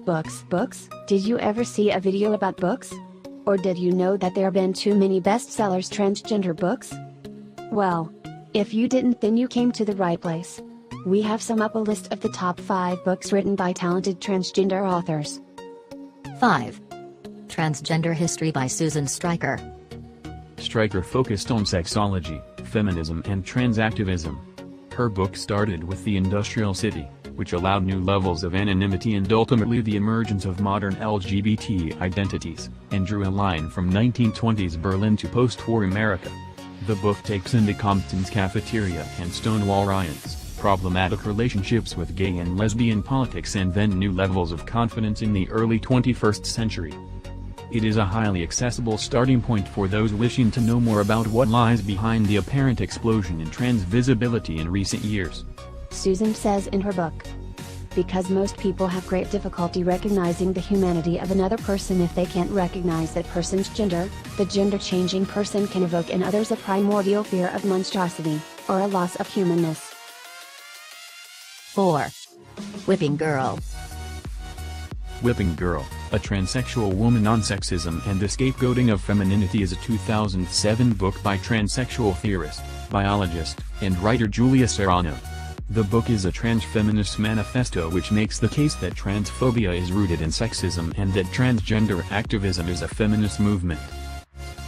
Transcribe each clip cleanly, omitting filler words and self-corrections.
Books? Did you ever see a video about books? Or did you know that there have been too many bestsellers transgender books? Well, if you didn't, then you came to the right place. We have summed up a list of the top 5 books written by talented transgender authors. 5. Transgender History by Susan Stryker. Stryker focused on sexology, feminism and transactivism. Her book started with the industrial city, which allowed new levels of anonymity and ultimately the emergence of modern LGBT identities, and drew a line from 1920s Berlin to post-war America. The book takes into Compton's cafeteria and Stonewall riots, problematic relationships with gay and lesbian politics, and then new levels of confidence in the early 21st century. It is a highly accessible starting point for those wishing to know more about what lies behind the apparent explosion in trans visibility in recent years. Susan says in her book, because most people have great difficulty recognizing the humanity of another person if they can't recognize that person's gender, the gender-changing person can evoke in others a primordial fear of monstrosity, or a loss of humanness. 4. Whipping Girl. Whipping Girl, a transsexual woman on sexism and the scapegoating of femininity is a 2007 book by transsexual theorist, biologist, and writer Julia Serrano. The book is a trans-feminist manifesto which makes the case that transphobia is rooted in sexism and that transgender activism is a feminist movement.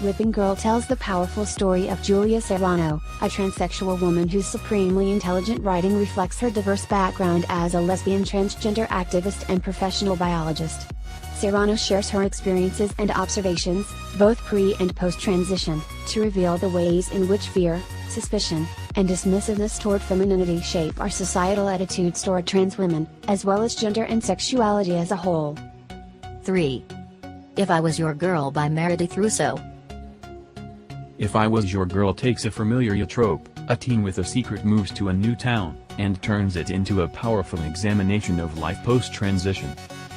Whipping Girl tells the powerful story of Julia Serrano, a transsexual woman whose supremely intelligent writing reflects her diverse background as a lesbian transgender activist and professional biologist. Serrano shares her experiences and observations, both pre- and post-transition, to reveal the ways in which fear, suspicion, and dismissiveness toward femininity shape our societal attitudes toward trans women, as well as gender and sexuality as a whole. 3. If I Was Your Girl by Meredith Russo. If I Was Your Girl takes a familiar trope, a teen with a secret moves to a new town, and turns it into a powerful examination of life post-transition.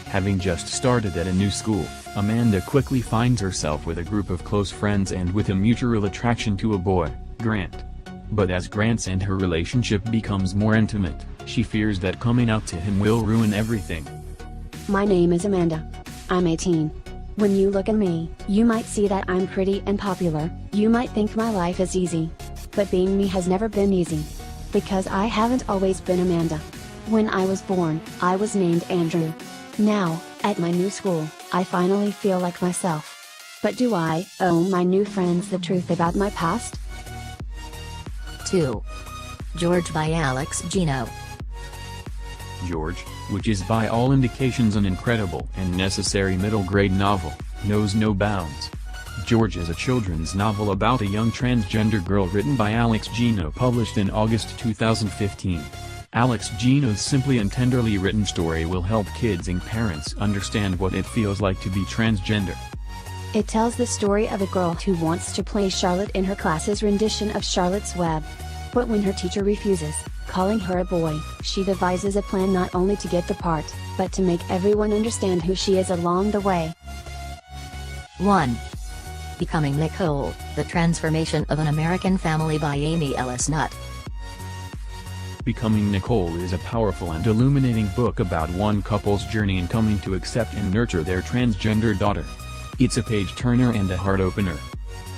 Having just started at a new school, Amanda quickly finds herself with a group of close friends and with a mutual attraction to a boy, Grant. But as Grant's and her relationship becomes more intimate, she fears that coming out to him will ruin everything. My name is Amanda. I'm 18. When you look at me, you might see that I'm pretty and popular, you might think my life is easy. But being me has never been easy. Because I haven't always been Amanda. When I was born, I was named Andrew. Now, at my new school, I finally feel like myself. But do I owe my new friends the truth about my past? 2. George by Alex Gino. George, which is by all indications an incredible and necessary middle-grade novel, knows no bounds. George is a children's novel about a young transgender girl written by Alex Gino, published in August 2015. Alex Gino's simply and tenderly written story will help kids and parents understand what it feels like to be transgender. It tells the story of a girl who wants to play Charlotte in her class's rendition of Charlotte's Web. But when her teacher refuses, calling her a boy, she devises a plan not only to get the part, but to make everyone understand who she is along the way. 1. Becoming Nicole, The Transformation of an American Family by Amy Ellis Nutt. Becoming Nicole is a powerful and illuminating book about one couple's journey in coming to accept and nurture their transgender daughter. It's a page-turner and a heart-opener.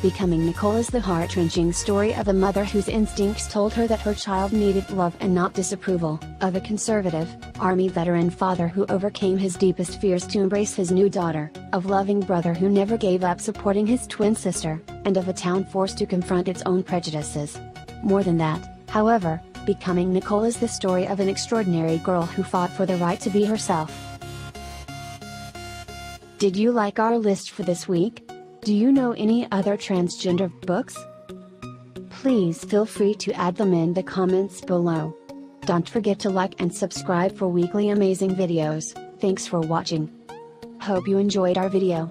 Becoming Nicole is the heart-wrenching story of a mother whose instincts told her that her child needed love and not disapproval, of a conservative, Army veteran father who overcame his deepest fears to embrace his new daughter, of loving brother who never gave up supporting his twin sister, and of a town forced to confront its own prejudices. More than that, however, Becoming Nicole is the story of an extraordinary girl who fought for the right to be herself. Did you like our list for this week? Do you know any other transgender books? Please feel free to add them in the comments below. Don't forget to like and subscribe for weekly amazing videos. Thanks for watching. Hope you enjoyed our video.